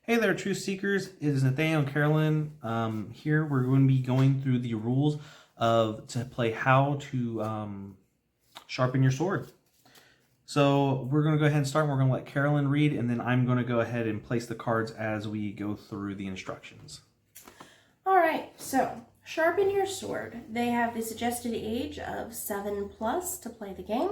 Hey there, Truth Seekers. It is Nathaniel and Carolyn. Here we're going to be going through the rules to play how to sharpen your sword. So we're going to go ahead and start. We're going to let Carolyn read, and then I'm going to go ahead and place the cards as we go through the instructions. All right, so sharpen your sword. They have the suggested age of 7+ to play the game.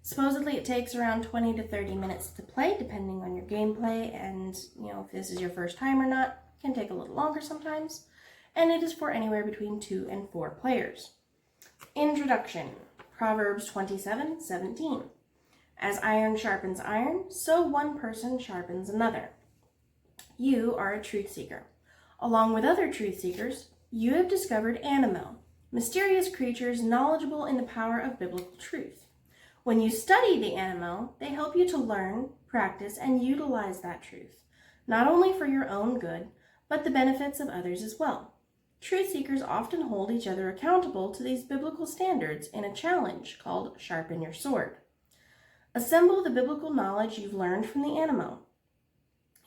Supposedly it takes around 20 to 30 minutes to play, depending on your gameplay, and if this is your first time or not, it can take a little longer sometimes. And it is for anywhere between 2 and 4 players. Introduction. Proverbs 27:17. As iron sharpens iron, so one person sharpens another. You are a truth seeker. Along with other truth seekers, you have discovered Animo, mysterious creatures knowledgeable in the power of biblical truth. When you study the Animo, they help you to learn, practice, and utilize that truth, not only for your own good, but the benefits of others as well. Truth seekers often hold each other accountable to these biblical standards in a challenge called Sharpen Your Sword. Assemble the biblical knowledge you've learned from the Animo.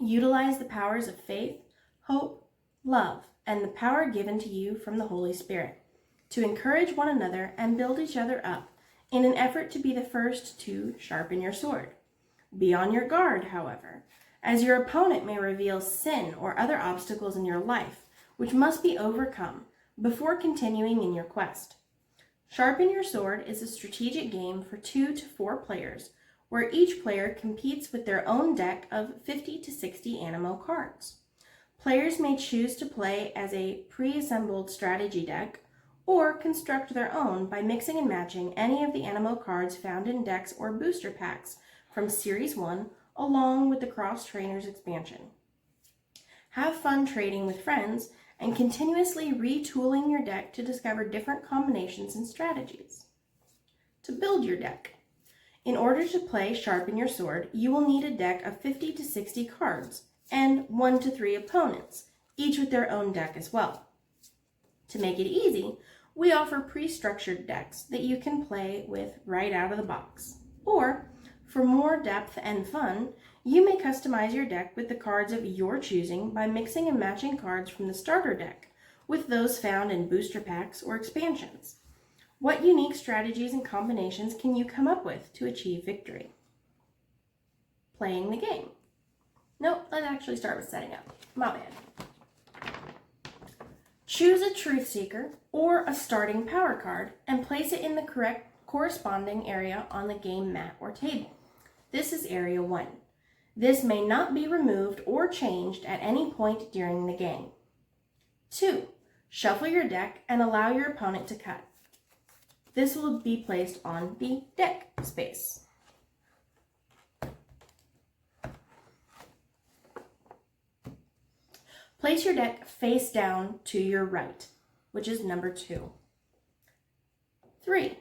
Utilize the powers of faith, hope, love, and the power given to you from the Holy Spirit to encourage one another and build each other up in an effort to be the first to sharpen your sword. Be on your guard, however, as your opponent may reveal sin or other obstacles in your life, which must be overcome before continuing in your quest. Sharpen Your Sword is a strategic game for 2 to 4 players, where each player competes with their own deck of 50 to 60 Animo cards. Players may choose to play as a pre-assembled strategy deck, or construct their own by mixing and matching any of the Animo cards found in decks or booster packs from Series 1 along with the Cross Trainers expansion. Have fun trading with friends and continuously retooling your deck to discover different combinations and strategies. To build your deck. In order to play Sharpen Your Sword, you will need a deck of 50 to 60 cards and 1 to 3 opponents, each with their own deck as well. To make it easy, we offer pre-structured decks that you can play with right out of the box. Or, for more depth and fun, you may customize your deck with the cards of your choosing by mixing and matching cards from the starter deck with those found in booster packs or expansions. What unique strategies and combinations can you come up with to achieve victory? Playing the game. Nope, let's actually start with setting up. My bad. Choose a Truth Seeker or a starting power card and place it in the correct corresponding area on the game mat or table. This is Area 1. This may not be removed or changed at any point during the game. 2. Shuffle your deck and allow your opponent to cut. This will be placed on the deck space. Place your deck face down to your right, which is number 2. 3.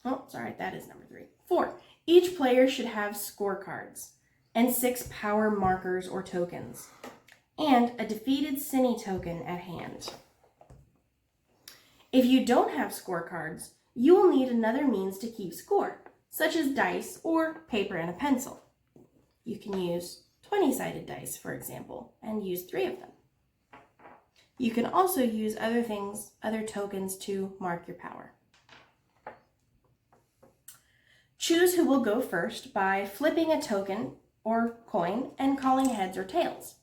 Oh, sorry, that is number 3. 4. Each player should have scorecards and 6 power markers or tokens, and a defeated Cine token at hand. If you don't have scorecards, you will need another means to keep score, such as dice or paper and a pencil. You can use 20-sided dice, for example, and use 3 of them. You can also use other tokens to mark your power. Choose who will go first by flipping a token or coin and calling heads or tails.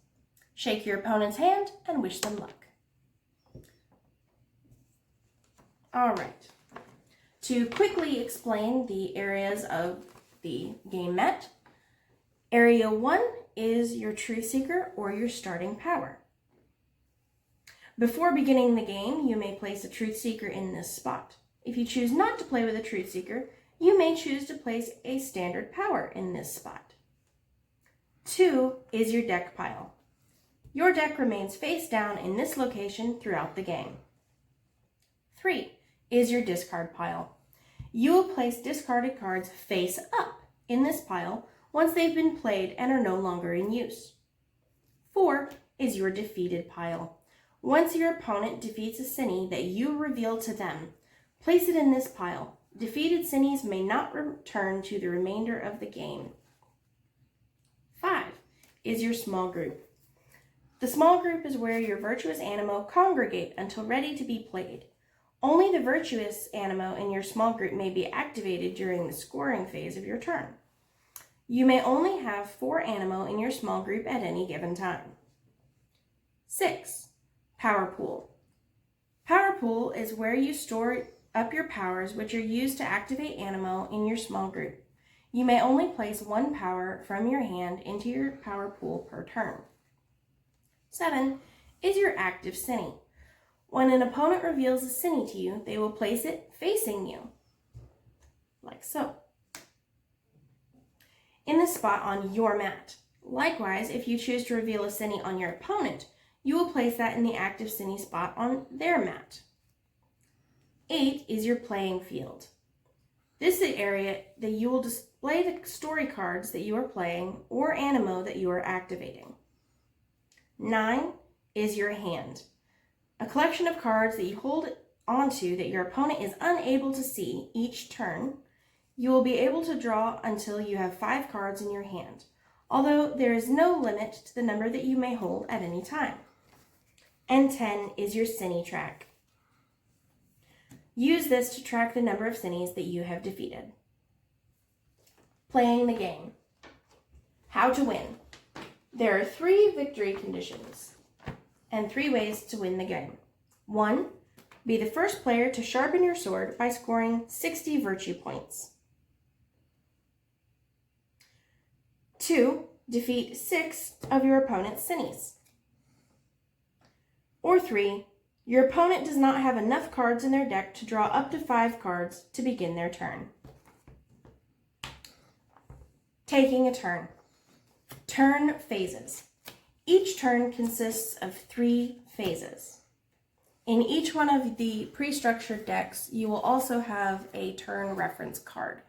Shake your opponent's hand and wish them luck. All right. To quickly explain the areas of the game mat, Area 1 is your Truth Seeker or your starting power. Before beginning the game, you may place a Truth Seeker in this spot. If you choose not to play with a Truth Seeker, you may choose to place a standard power in this spot. 2 is your deck pile. Your deck remains face down in this location throughout the game. 3 is your discard pile. You will place discarded cards face up in this pile once they've been played and are no longer in use. 4 is your defeated pile. Once your opponent defeats a Cine that you reveal to them, place it in this pile. Defeated Cines may not return to the remainder of the game. 5 is your small group. The small group is where your virtuous Animo congregate until ready to be played. Only the virtuous Animo in your small group may be activated during the scoring phase of your turn. You may only have 4 Animo in your small group at any given time. 6. Power Pool. Power Pool is where you store up your powers which are used to activate Animo in your small group. You may only place 1 power from your hand into your power pool per turn. 7 is your active Cine. When an opponent reveals a Cine to you, they will place it facing you, like so, in the spot on your mat. Likewise, if you choose to reveal a Cine on your opponent, you will place that in the active Cine spot on their mat. 8 is your playing field. This is the area that you will display the story cards that you are playing or Animo that you are activating. 9 is your hand, a collection of cards that you hold onto that your opponent is unable to see each turn. You will be able to draw until you have 5 cards in your hand, although there is no limit to the number that you may hold at any time. And 10 is your Cine track. Use this to track the number of Cines that you have defeated. Playing the game. How to win. There are 3 victory conditions and 3 ways to win the game. 1. Be the first player to sharpen your sword by scoring 60 virtue points. 2. Defeat 6 of your opponent's Cines. Or 3. Your opponent does not have enough cards in their deck to draw up to 5 cards to begin their turn. Taking a turn. Turn phases. Each turn consists of 3 phases. In each one of the pre-structured decks, you will also have a turn reference card.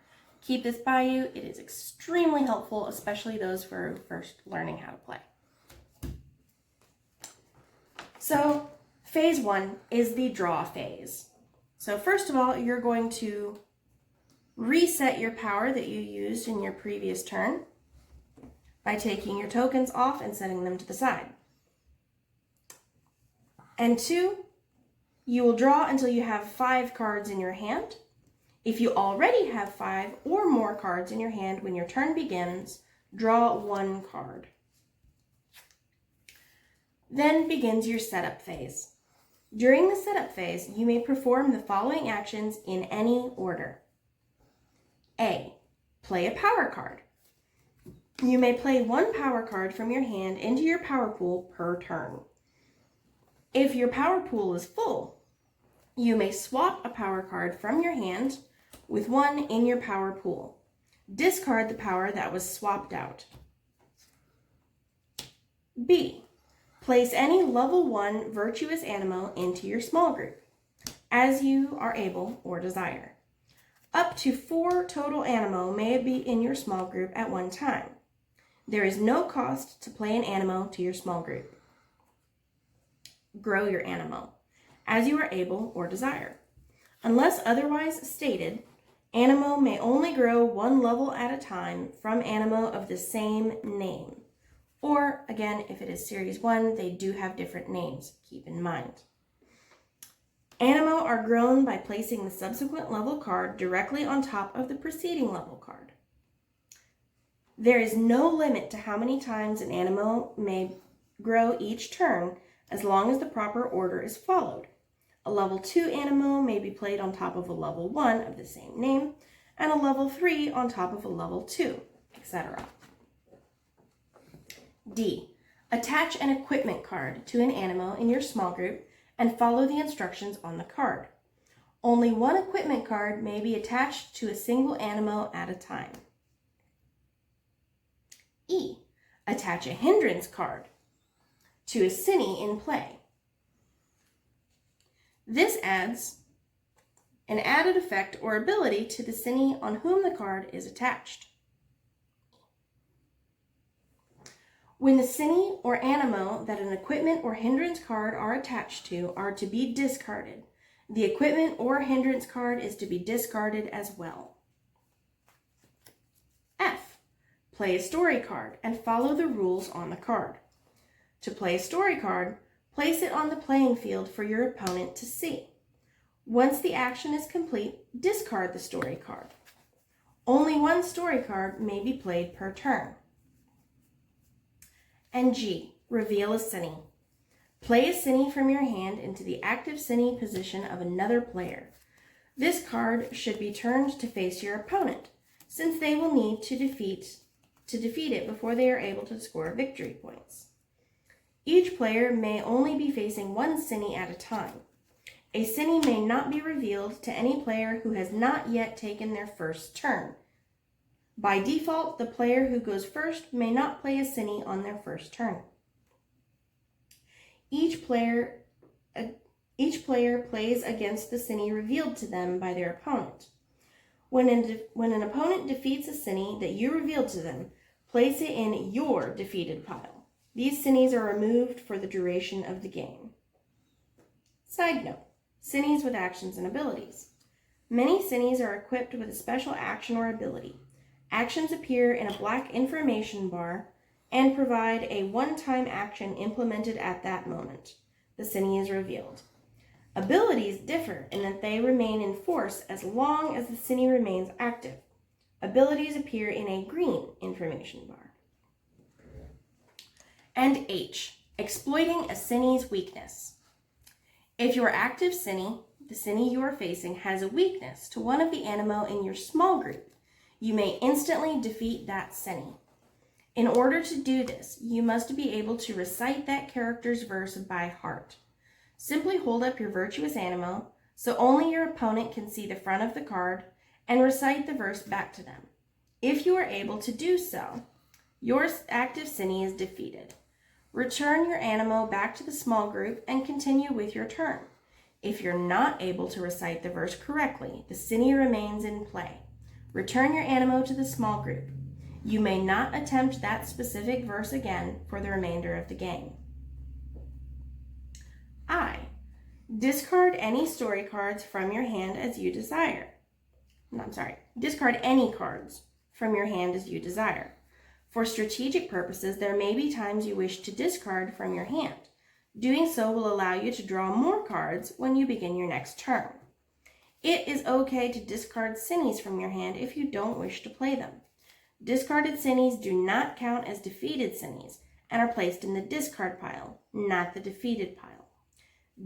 Keep this by you. It is extremely helpful, especially those who are first learning how to play. So, phase 1 is the draw phase. So first of all, you're going to reset your power that you used in your previous turn by taking your tokens off and setting them to the side. And 2, you will draw until you have 5 cards in your hand. If you already have 5 or more cards in your hand when your turn begins, draw 1 card. Then begins your setup phase. During the setup phase, you may perform the following actions in any order. A. Play a power card. You may play 1 power card from your hand into your power pool per turn. If your power pool is full, you may swap a power card from your hand with 1 in your power pool. Discard the power that was swapped out. B. Place any level 1 virtuous Animo into your small group, as you are able or desire. Up to 4 total Animo may be in your small group at one time. There is no cost to play an Animo to your small group. Grow your Animo, as you are able or desire. Unless otherwise stated, Animo may only grow 1 level at a time from Animo of the same name. Or, again, if it is Series 1, they do have different names, keep in mind. Animo are grown by placing the subsequent level card directly on top of the preceding level card. There is no limit to how many times an Animo may grow each turn, as long as the proper order is followed. A level 2 Animo may be played on top of a level 1 of the same name, and a level 3 on top of a level 2, etc. D. Attach an equipment card to an Animo in your small group and follow the instructions on the card. Only 1 equipment card may be attached to a single Animo at a time. E. Attach a hindrance card to a Cine in play. This adds an added effect or ability to the Cine on whom the card is attached. When the Cine or Animo that an equipment or hindrance card are attached to are to be discarded, the equipment or hindrance card is to be discarded as well. F. play a story card and follow the rules on the card. To play a story card, place it on the playing field for your opponent to see. Once the action is complete, discard the story card. Only one story card may be played per turn. And G, reveal a cine. Play a cine from your hand into the active cine position of another player. This card should be turned to face your opponent, since they will need to defeat it before they are able to score victory points. Each player may only be facing one cine at a time. A cine may not be revealed to any player who has not yet taken their first turn. By default, the player who goes first may not play a cine on their first turn. Each player plays against the cine revealed to them by their opponent. When an opponent defeats a cine that you revealed to them, place it in your defeated pile. These cines are removed for the duration of the game. Side note, cines with actions and abilities. Many cines are equipped with a special action or ability. Actions appear in a black information bar and provide a one-time action implemented at that moment. The cine is revealed. Abilities differ in that they remain in force as long as the cine remains active. Abilities appear in a green information bar. And H, exploiting a cine's weakness. If your active cine, the cine you are facing, has a weakness to one of the animo in your small group, you may instantly defeat that cine. In order to do this, you must be able to recite that character's verse by heart. Simply hold up your virtuous animo so only your opponent can see the front of the card and recite the verse back to them. If you are able to do so, your active cine is defeated. Return your animo back to the small group and continue with your turn. If you're not able to recite the verse correctly, the cine remains in play. Return your animo to the small group. You may not attempt that specific verse again for the remainder of the game. I, discard any story cards from your hand as you desire. Discard any cards from your hand as you desire. For strategic purposes, there may be times you wish to discard from your hand. Doing so will allow you to draw more cards when you begin your next turn. It is okay to discard cines from your hand if you don't wish to play them. Discarded cines do not count as defeated cines and are placed in the discard pile, not the defeated pile.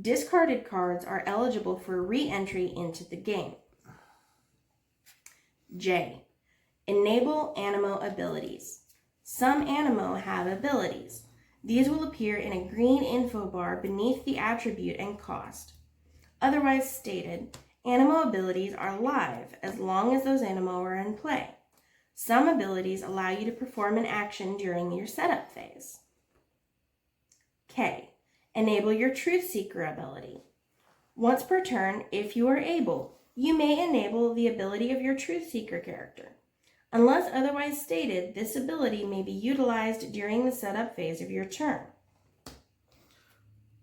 Discarded cards are eligible for re-entry into the game. J, enable animo abilities. Some animo have abilities. These will appear in a green info bar beneath the attribute and cost. Otherwise stated, animo abilities are live as long as those animo are in play. Some abilities allow you to perform an action during your setup phase. K, enable your Truth Seeker ability. Once per turn, if you are able, you may enable the ability of your Truth Seeker character. Unless otherwise stated, this ability may be utilized during the setup phase of your turn.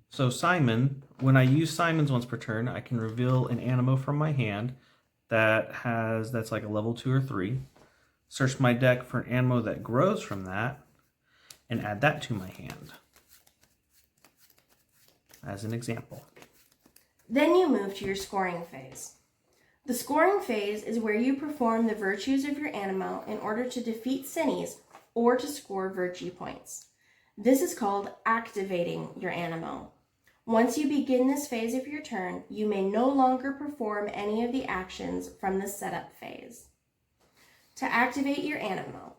So Simon, when I use Simon's once per turn, I can reveal an animo from my hand that's like a level 2 or 3. Search my deck for an animo that grows from that and add that to my hand as an example. Then you move to your scoring phase. The scoring phase is where you perform the virtues of your animo in order to defeat cines or to score virtue points. This is called activating your animo. Once you begin this phase of your turn, you may no longer perform any of the actions from the setup phase. To activate your animo,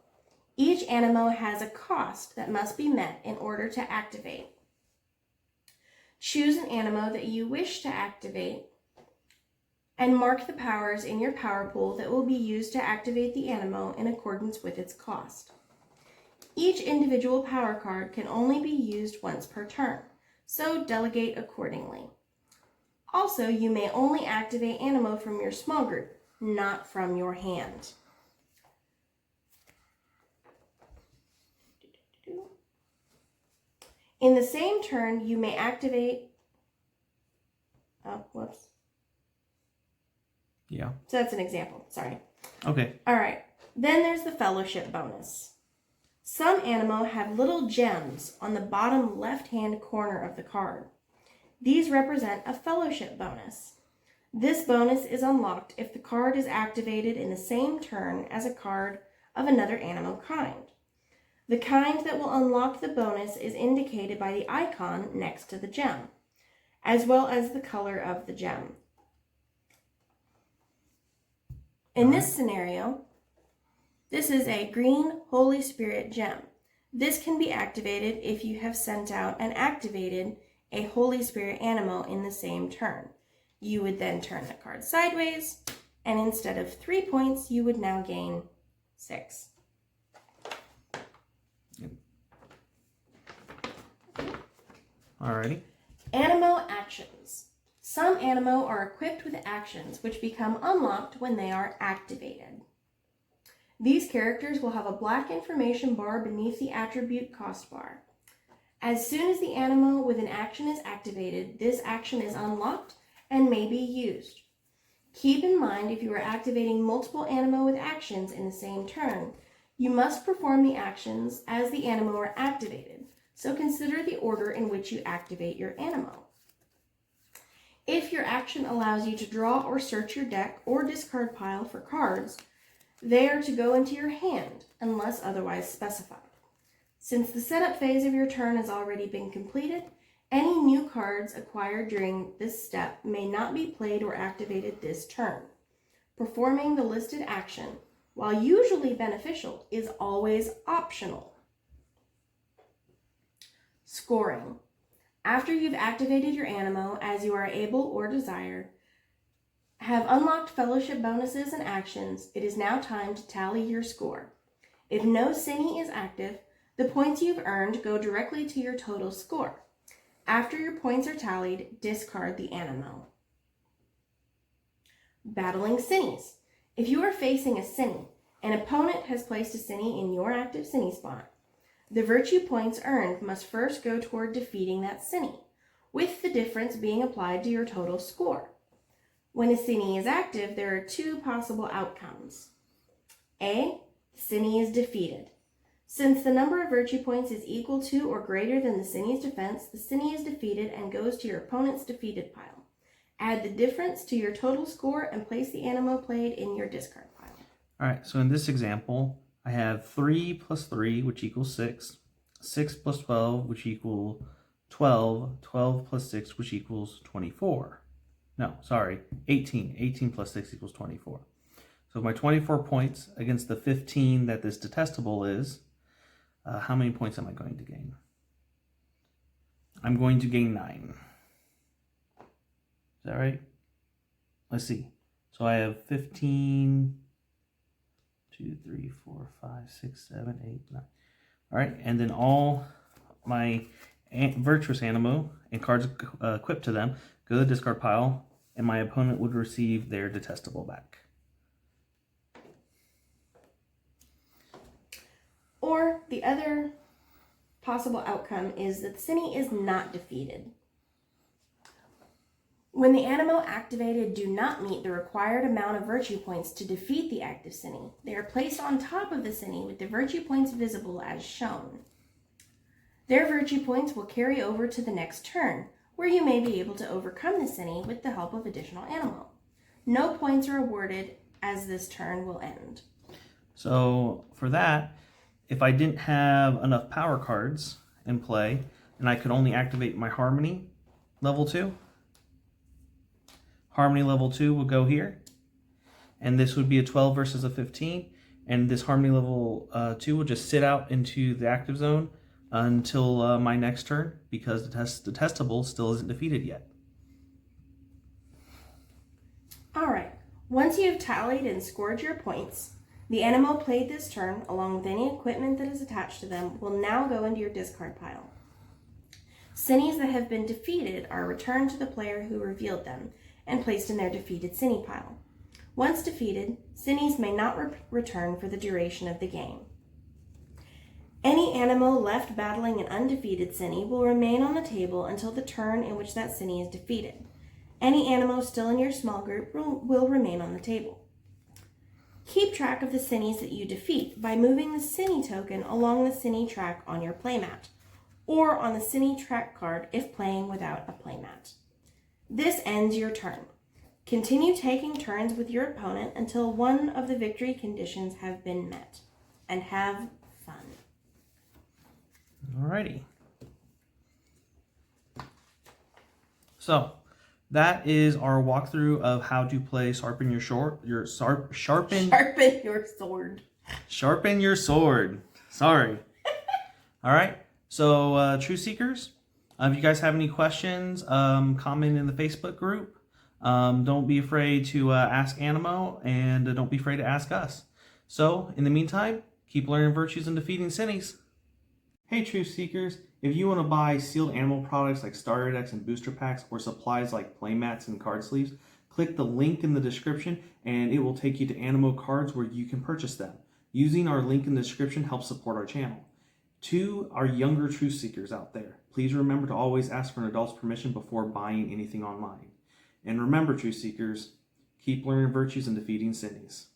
each animo has a cost that must be met in order to activate. Choose an animo that you wish to activate and mark the powers in your power pool that will be used to activate the animo in accordance with its cost. Each individual power card can only be used once per turn, so delegate accordingly. Also, you may only activate animo from your small group, not from your hand. In the same turn, you may activate... Yeah. So that's an example, sorry. Okay. All right. Then there's the fellowship bonus. Some Animo have little gems on the bottom left-hand corner of the card. These represent a fellowship bonus. This bonus is unlocked if the card is activated in the same turn as a card of another Animo kind. The kind that will unlock the bonus is indicated by the icon next to the gem, as well as the color of the gem. In this scenario, this is a green Holy Spirit gem. This can be activated if you have sent out and activated a Holy Spirit Animo in the same turn. You would then turn the card sideways, and instead of 3 points, you would now gain 6. Alrighty. Animo actions. Some Animo are equipped with actions which become unlocked when they are activated. These characters will have a black information bar beneath the attribute cost bar. As soon as the Animo with an action is activated, this action is unlocked and may be used. Keep in mind, if you are activating multiple Animo with actions in the same turn, you must perform the actions as the Animo are activated, so consider the order in which you activate your Animo. If your action allows you to draw or search your deck or discard pile for cards, they are to go into your hand unless otherwise specified. Since the setup phase of your turn has already been completed, any new cards acquired during this step may not be played or activated this turn. Performing the listed action, while usually beneficial, is always optional. Scoring. After you've activated your Animo as you are able or desire, have unlocked fellowship bonuses and actions, it is now time to tally your score. If no Cine is active, the points you've earned go directly to your total score. After your points are tallied, discard the Animo. Battling Cines. If you are facing a Cine, an opponent has placed a Cine in your active Cine spot. The virtue points earned must first go toward defeating that Cine, with the difference being applied to your total score. When a Cine is active, there are 2 possible outcomes. A, the Cine is defeated. Since the number of virtue points is equal to or greater than the Cine's defense, the Cine is defeated and goes to your opponent's defeated pile. Add the difference to your total score and place the Animo played in your discard pile. Alright, so in this example, I have 3 plus 3, which equals 6. 6 plus 12, which equals 12. 12 plus 6, which equals 24. No, sorry, 18. 18 plus 6 equals 24. So my 24 points against the 15 that this detestable is, how many points am I going to gain? I'm going to gain 9. Is that right? Let's see. So I have 15, 2, 3, 4, 5, 6, 7, 8, 9. All right, and then all my virtuous Animo and cards equipped to them go to the discard pile, and my opponent would receive their detestable back. Or the other possible outcome is that the Cine is not defeated. When the Animo activated do not meet the required amount of virtue points to defeat the active Cine, they are placed on top of the Cine with the virtue points visible as shown. Their virtue points will carry over to the next turn, where you may be able to overcome the Cine with the help of additional Animo. No points are awarded as this turn will end. So for that, if I didn't have enough power cards in play, and I could only activate my Harmony level 2, Harmony level 2 will go here, and this would be a 12 versus a 15, and this Harmony level 2 will just sit out into the active zone until my next turn, because the testable still isn't defeated yet. Alright, once you have tallied and scored your points, the Animo played this turn, along with any equipment that is attached to them, will now go into your discard pile. Cines that have been defeated are returned to the player who revealed them and placed in their defeated Cine pile. Once defeated, Cines may not return for the duration of the game. Any Animo left battling an undefeated Cine will remain on the table until the turn in which that Cine is defeated. Any Animo still in your small group will remain on the table. Keep track of the Cinnies that you defeat by moving the Cinny token along the Cinny track on your playmat, or on the Cinny track card if playing without a playmat. This ends your turn. Continue taking turns with your opponent until one of the victory conditions have been met. And have fun. Alrighty. So, that is our walkthrough of how to play Sharpen Your Sword. Sharpen Your Sword. Sharpen Your Sword. Sorry. All right. So, Truth Seekers, if you guys have any questions, comment in the Facebook group. Don't be afraid to ask Animo, and don't be afraid to ask us. So, in the meantime, keep learning virtues and defeating Cinnies. Hey Truth Seekers, if you want to buy sealed Animo products like starter decks and booster packs, or supplies like playmats and card sleeves, click the link in the description and it will take you to Animo cards where you can purchase them. Using our link in the description helps support our channel. To our younger Truth Seekers out there, please remember to always ask for an adult's permission before buying anything online. And remember, Truth Seekers, keep learning virtues and defeating Cinnies.